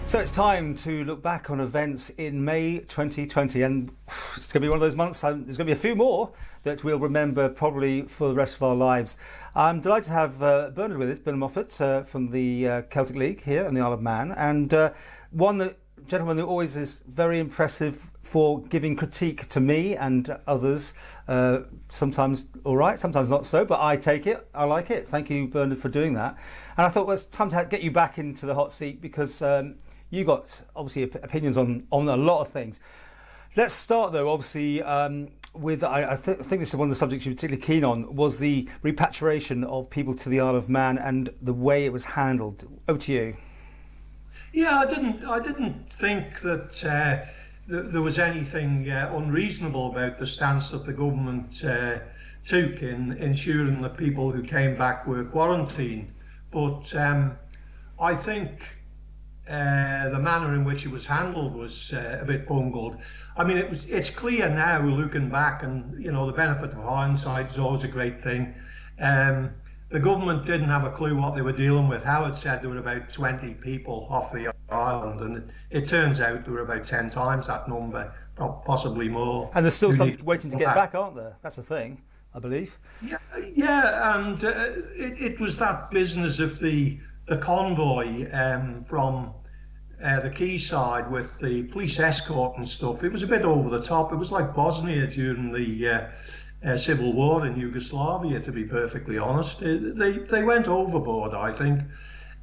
So it's time to look back on events in May 2020, and it's going to be one of those months. There's going to be a few more that we'll remember probably for the rest of our lives. I'm delighted to have Bernard with us, Bernard Moffatt from the Celtic League here on the Isle of Man, and gentleman who always is very impressive for giving critique to me and others. Sometimes all right, sometimes not so, but I take it. I like it. Thank you, Bernard, for doing that. And I thought well, it's time to get you back into the hot seat because you got obviously opinions on a lot of things. Let's start though, obviously, with I think this is one of the subjects you're particularly keen on was the repatriation of people to the Isle of Man and the way it was handled. Over to you. Yeah, I didn't think that there was anything unreasonable about the stance that the government took in ensuring that people who came back were quarantined. But I think the manner in which it was handled was a bit bungled. I mean, it's clear now, looking back, and you know, the benefit of hindsight is always a great thing. The government didn't have a clue what they were dealing with. Howard said there were about 20 people off the island, and it turns out there were about 10 times that number, possibly more. And there's still some waiting to get back, aren't there? That's the thing, I believe. Yeah, and it was that business of the convoy from the quayside with the police escort and stuff. It was a bit over the top. It was like Bosnia during the civil war in Yugoslavia, to be perfectly honest. They went overboard, I think.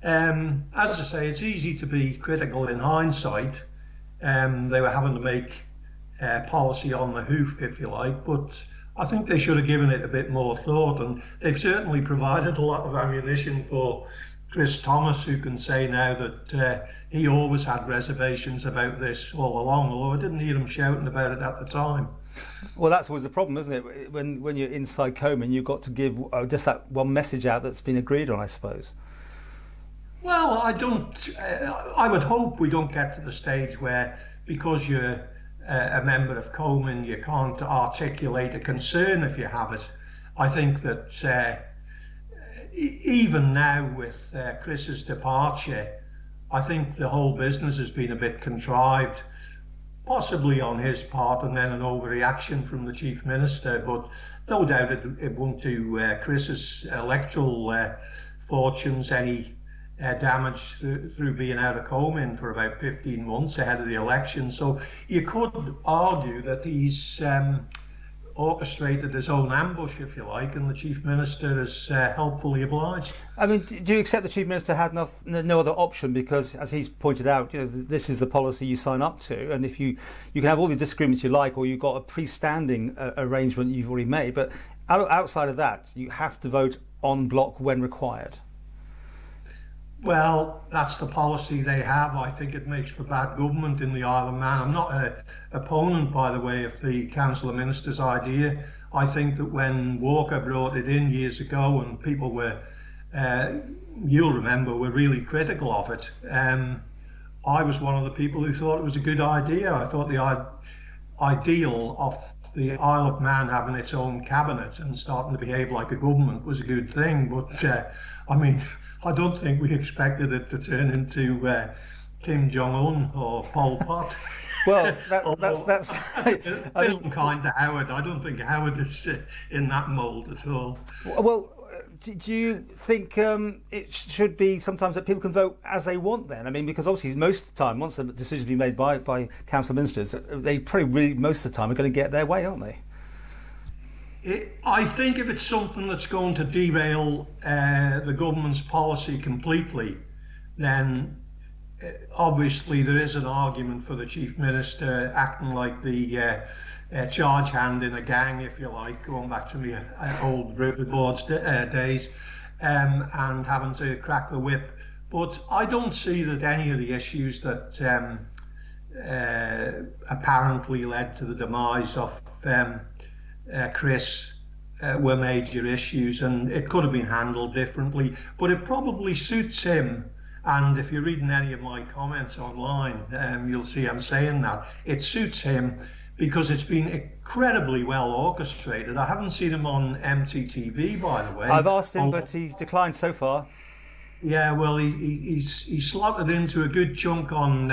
As I say, it's easy to be critical in hindsight. They were having to make policy on the hoof, if you like, but I think they should have given it a bit more thought, and they've certainly provided a lot of ammunition for Chris Thomas, who can say now that he always had reservations about this all along, although I didn't hear him shouting about it at the time. Well, that's always the problem, isn't it? When you're inside Coman, you've got to give just that one message out that's been agreed on, I suppose. Well, I would hope we don't get to the stage where, because you're a member of Coman, you can't articulate a concern if you have it. I think that even now with Chris's departure, I think the whole business has been a bit contrived, possibly on his part, and then an overreaction from the Chief Minister, but no doubt it won't do Chris's electoral fortunes any damage through being out of Coman for about 15 months ahead of the election. So you could argue that he's orchestrated his own ambush, if you like, and the Chief Minister is helpfully obliged. I mean, do you accept the Chief Minister had no other option? Because, as he's pointed out, you know, this is the policy you sign up to, and if you can have all the disagreements you like, or you've got a pre-standing arrangement you've already made, but outside of that, you have to vote en bloc when required. Well, that's the policy they have. I think it makes for bad government in the Isle of Man. I'm not an opponent, by the way, of the Council of Ministers idea. I think that when Walker brought it in years ago and people were, you'll remember, were really critical of it, I was one of the people who thought it was a good idea. I thought the ideal of the Isle of Man having its own cabinet and starting to behave like a government was a good thing. But, I mean, I don't think we expected it to turn into Kim Jong-un or Pol Pot. Well, that's I mean, kind to Howard. I don't think Howard is in that mould at all. Well, do you think it should be sometimes that people can vote as they want then? I mean, because obviously most of the time, once a decision has been made by council ministers, they probably really most of the time are going to get their way, aren't they? I think if it's something that's going to derail the government's policy completely, then obviously there is an argument for the Chief Minister acting like the charge hand in a gang, if you like, going back to my old riverboards days, and having to crack the whip. But I don't see that any of the issues that apparently led to the demise of Chris were major issues, and it could have been handled differently, but it probably suits him. And if you're reading any of my comments online, you'll see I'm saying that it suits him because it's been incredibly well orchestrated. I haven't seen him on MTTV, by the way. I've asked him, but he's declined so far. Yeah, well, he's slotted into a good chunk on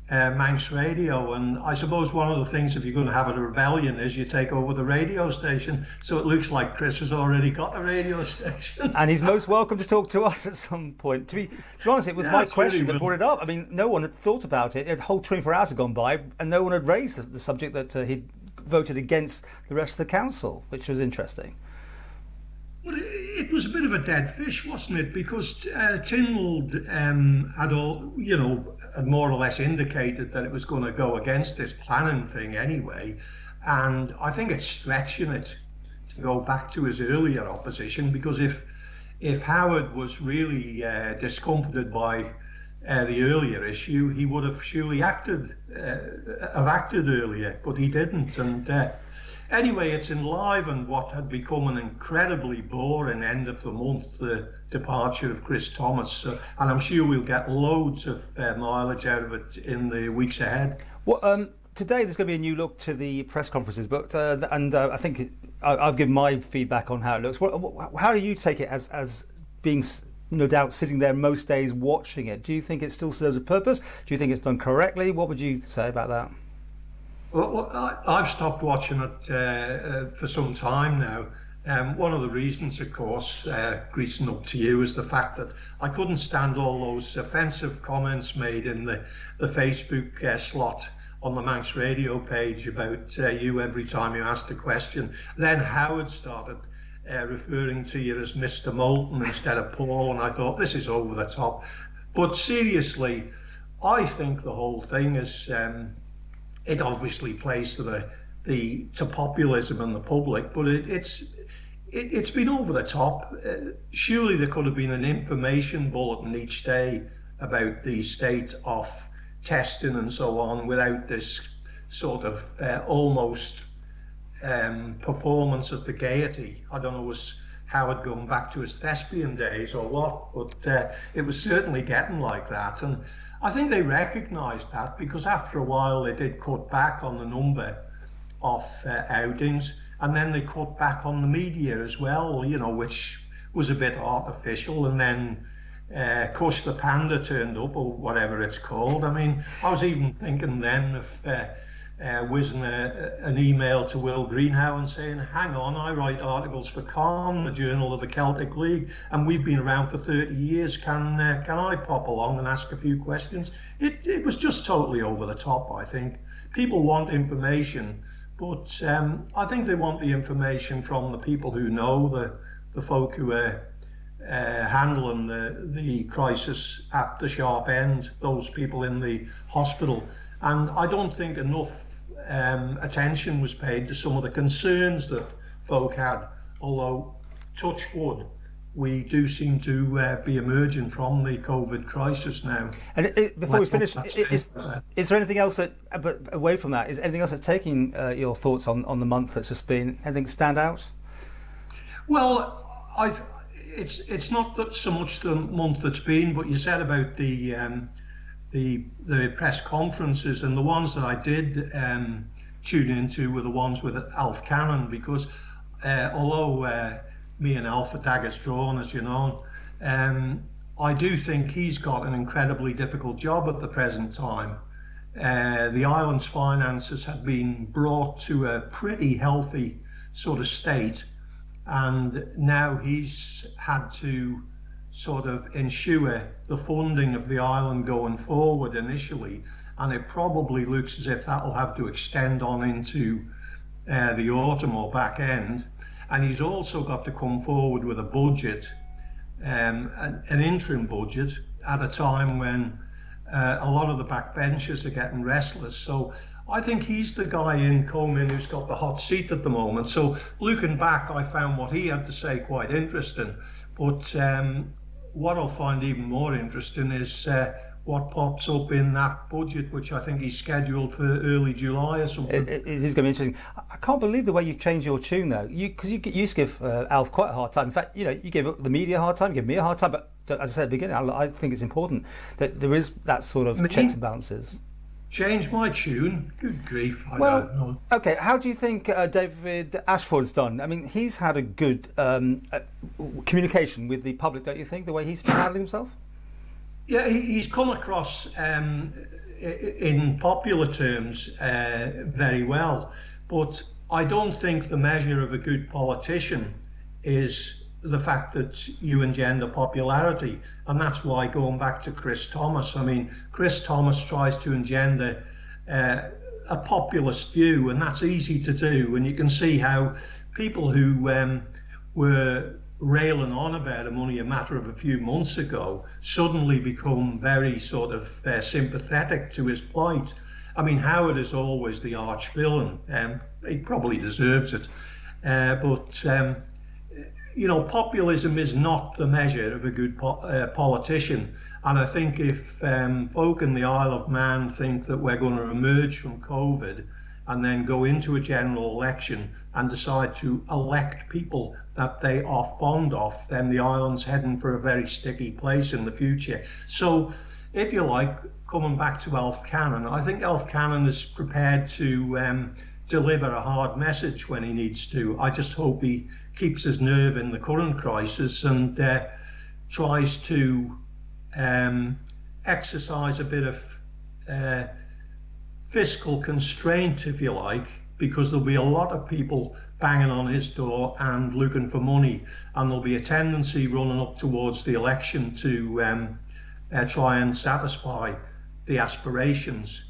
Manx Radio, and I suppose one of the things, if you're going to have a rebellion, is you take over the radio station. So it looks like Chris has already got a radio station, and he's most welcome to talk to us at some point. To be honest, it was my question that brought it up. I mean, no one had thought about it. A whole 24 hours had gone by, and no one had raised the subject that he'd voted against the rest of the council, which was interesting. Well, it was a bit of a dead fish, wasn't it? Because Tynwald had more or less indicated that it was going to go against this planning thing anyway. And I think it's stretching it to go back to his earlier opposition, because if Howard was really discomforted by the earlier issue, he would have surely acted earlier, but he didn't. And anyway, it's enlivened what had become an incredibly boring end of the month, the departure of Chris Thomas. And I'm sure we'll get loads of mileage out of it in the weeks ahead. Well, today there's going to be a new look to the press conferences, but I think I've given my feedback on how it looks. How do you take it as being, no doubt, sitting there most days watching it? Do you think it still serves a purpose? Do you think it's done correctly? What would you say about that? Well, I've stopped watching it for some time now. One of the reasons, of course, greasing up to you, is the fact that I couldn't stand all those offensive comments made in the Facebook slot on the Manx Radio page about you every time you asked a question. Then Howard started referring to you as Mr. Moulton instead of Paul, and I thought, this is over the top. But seriously, I think the whole thing is... it obviously plays to populism and the public, but it's been over the top. Surely there could have been an information bulletin each day about the state of testing and so on, without this sort of almost performance at the Gaiety. I don't know, was Howard going back to his thespian days or what, but it was certainly getting like that. And I think they recognised that, because after a while they did cut back on the number of outings, and then they cut back on the media as well, which was a bit artificial. And then Kush the Panda turned up, or whatever it's called. I mean, I was even thinking then of whizzing an email to Will Greenhow and saying, hang on, I write articles for Calm, the Journal of the Celtic League, and we've been around for 30 years. Can I pop along and ask a few questions? It was just totally over the top, I think. People want information, but I think they want the information from the people who know, the folk who are handling the crisis at the sharp end, those people in the hospital. And I don't think enough attention was paid to some of the concerns that folk had, although, touch wood, we do seem to be emerging from the COVID crisis now. And before we finish, is there anything else that, but away from that, is anything else that's taking your thoughts on the month that's just been, anything stand out? Well, it's not so much the month that's been, but you said about the press conferences, and the ones that I did tune into were the ones with Alf Cannon, because although me and Alf are daggers drawn, as you know, I do think he's got an incredibly difficult job at the present time. The island's finances have been brought to a pretty healthy sort of state, and now he's had to sort of ensure the funding of the island going forward initially, and it probably looks as if that'll have to extend on into the autumn or back end. And he's also got to come forward with a budget, an interim budget, at a time when a lot of the backbenchers are getting restless. So I think he's the guy in Comyn who's got the hot seat at the moment. So looking back, I found what he had to say quite interesting. But what I'll find even more interesting is what pops up in that budget, which I think he's scheduled for early July or something. It is going to be interesting. I can't believe the way you've changed your tune, though. Because you used to give Alf quite a hard time. In fact, you give the media a hard time, you give me a hard time. But as I said at the beginning, I think it's important that there is that sort of checks and balances. Change my tune? Good grief, I don't know. Okay, how do you think David Ashford's done? I mean, he's had a good communication with the public, don't you think, the way he's been handling himself? Yeah, he's come across, in popular terms, very well. But I don't think the measure of a good politician is the fact that you engender popularity. And that's why, going back to Chris Thomas, I mean, Chris Thomas tries to engender a populist view, and that's easy to do. And you can see how people who were railing on about him only a matter of a few months ago suddenly become very sort of sympathetic to his plight. I mean, Howard is always the arch villain. He probably deserves it. But you know, populism is not the measure of a good politician. And I think if folk in the Isle of Man think that we're going to emerge from COVID and then go into a general election and decide to elect people that they are fond of, then the island's heading for a very sticky place in the future. So, if you like, coming back to Elf Cannon, I think Elf Cannon is prepared to deliver a hard message when he needs to. I just hope he keeps his nerve in the current crisis and tries to exercise a bit of fiscal constraint, if you like, because there'll be a lot of people banging on his door and looking for money, and there'll be a tendency running up towards the election to try and satisfy the aspirations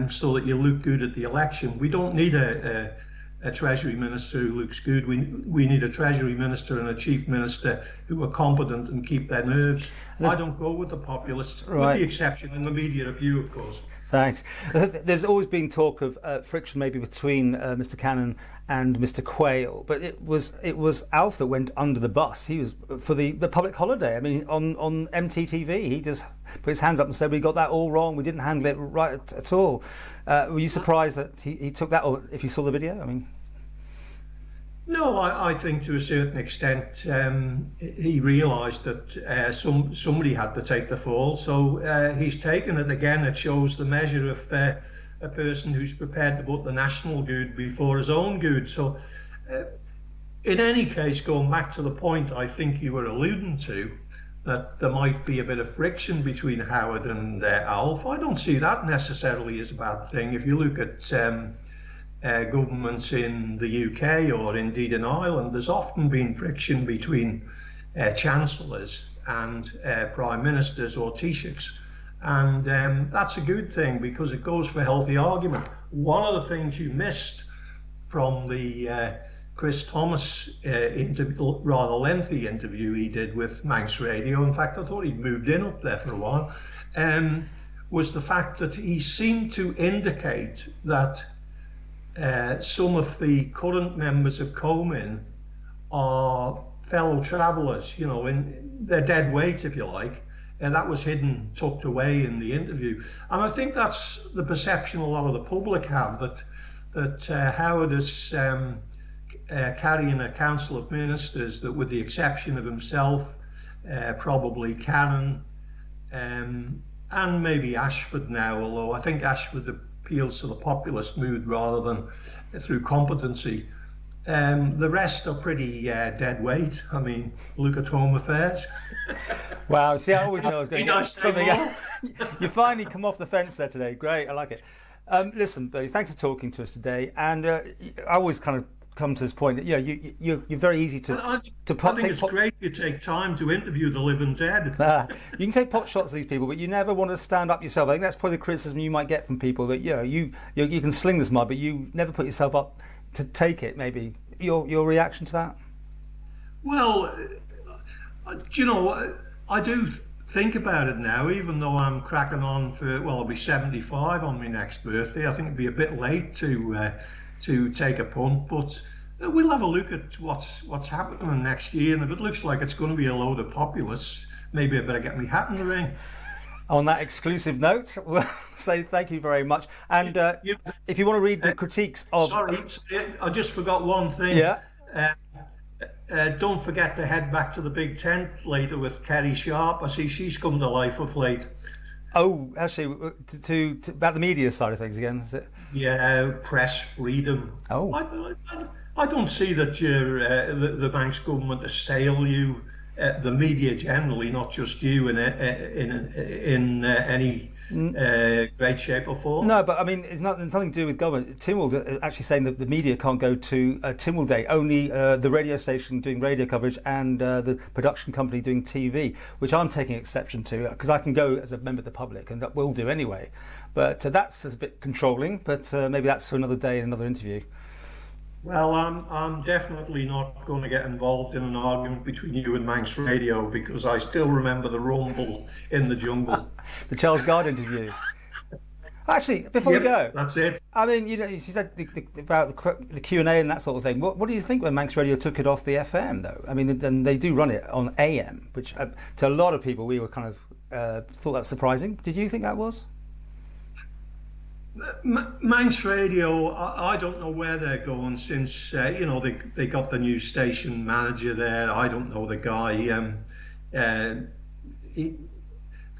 so that you look good at the election. We don't need a Treasury Minister who looks good. We need a Treasury Minister and a Chief Minister who are competent and keep their nerves. I don't go with the populists, with the exception in the media of you, of course. Thanks. There's always been talk of friction maybe between Mr. Cannon and Mr. Quayle, but it was Alf that went under the bus. He was for the public holiday. I mean, on MTTV, he just put his hands up and said, "We got that all wrong. We didn't handle it right at all." Were you surprised that he took that, or if you saw the video? I mean, no, I think to a certain extent he realised that somebody had to take the fall, so he's taken it again. It shows the measure of a person who's prepared to put the national good before his own good. So in any case, going back to the point I think you were alluding to, that there might be a bit of friction between Howard and Alf, I don't see that necessarily as a bad thing. If you look at governments in the UK or indeed in Ireland, there's often been friction between chancellors and prime ministers or Taoiseachs, and that's a good thing because it goes for healthy argument. One of the things you missed from the Chris Thomas rather lengthy interview he did with Manx Radio, in fact I thought he'd moved in up there for a while, was the fact that he seemed to indicate that some of the current members of Comin are fellow travellers, you know, in their dead weight, if you like, and that was hidden, tucked away in the interview. And I think that's the perception a lot of the public have, that Howard is carrying a council of ministers that, with the exception of himself, probably Cannon, and maybe Ashford now, although I think Ashford appeals to the populist mood rather than through competency. The rest are pretty dead weight. I mean, look at Home Affairs. Wow, see, I always know I was going to get something else. You finally come off the fence there today. Great, I like it. Listen, Bertie, thanks for talking to us today. And I always kind of come to this point that you're very easy to I think it's great you take time to interview the living dead. You can take pot shots at these people, but you never want to stand up yourself. I think that's probably the criticism you might get from people, that you can sling this mud, but you never put yourself up to take it. Maybe your reaction to that? Well, you know, I do think about it now, even though I'm cracking on for, well, I'll be 75 on my next birthday. I think it'd be a bit late to take a punt, but we'll have a look at what's happening next year, and if it looks like it's going to be a load of populists, maybe I better get my hat in the ring. On that exclusive note, we'll say thank you very much. And if you want to read the critiques of... Sorry, I just forgot one thing. Yeah. Don't forget to head back to the Big Tent later with Kerry Sharp. I see she's come to life of late. Oh, actually, to about the media side of things again, is it? Yeah, press freedom. Oh. I don't see that the Manx government assail you, the media generally, not just you, in any great shape or form. No, but I mean, it's nothing to do with government. Tynwald actually saying that the media can't go to Tynwald Day. Only the radio station doing radio coverage and the production company doing TV, which I'm taking exception to, because I can go as a member of the public, and that will do anyway. But that's a bit controlling. But maybe that's for another day in another interview. Well, I'm definitely not going to get involved in an argument between you and Manx Radio, because I still remember the rumble in the jungle. The Charles Gard interview. Actually, before we go, that's it. I mean, you said about the Q&A and that sort of thing. What do you think when Manx Radio took it off the FM, though? I mean, and they do run it on AM, which to a lot of people we were kind of thought that was surprising. Did you think that was? Manx Radio, I don't know where they're going since they got the new station manager there. I don't know the guy.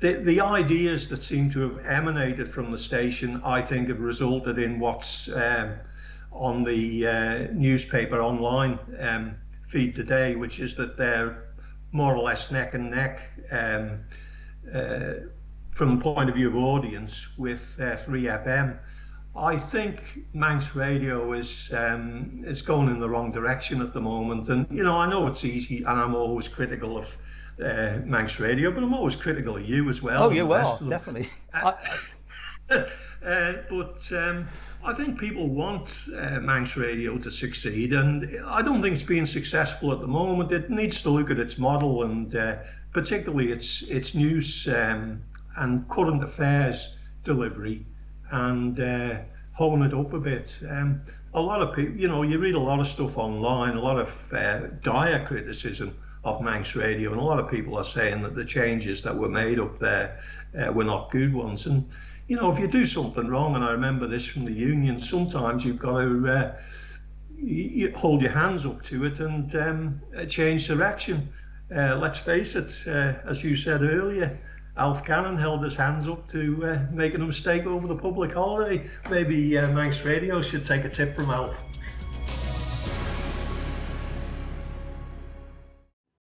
The ideas that seem to have emanated from the station, I think, have resulted in what's on the newspaper online feed today, which is that they're more or less neck and neck from the point of view of audience with 3FM. I think Manx Radio is going in the wrong direction at the moment, and I know it's easy, and I'm always critical of Manx Radio, but I'm always critical of you as well. Oh, you are, definitely. But I think people want Manx Radio to succeed, and I don't think it's being successful at the moment. It needs to look at its model, and particularly its news and current affairs delivery, and hone it up a bit. A lot of people, you read a lot of stuff online, a lot of dire criticism of Manx Radio, and a lot of people are saying that the changes that were made up there were not good ones. And if you do something wrong, and I remember this from the union, sometimes you've got to you hold your hands up to it and change direction. Let's face it, as you said earlier, Alf Cannon held his hands up to making a mistake over the public holiday. Maybe Manx Radio should take a tip from Alf.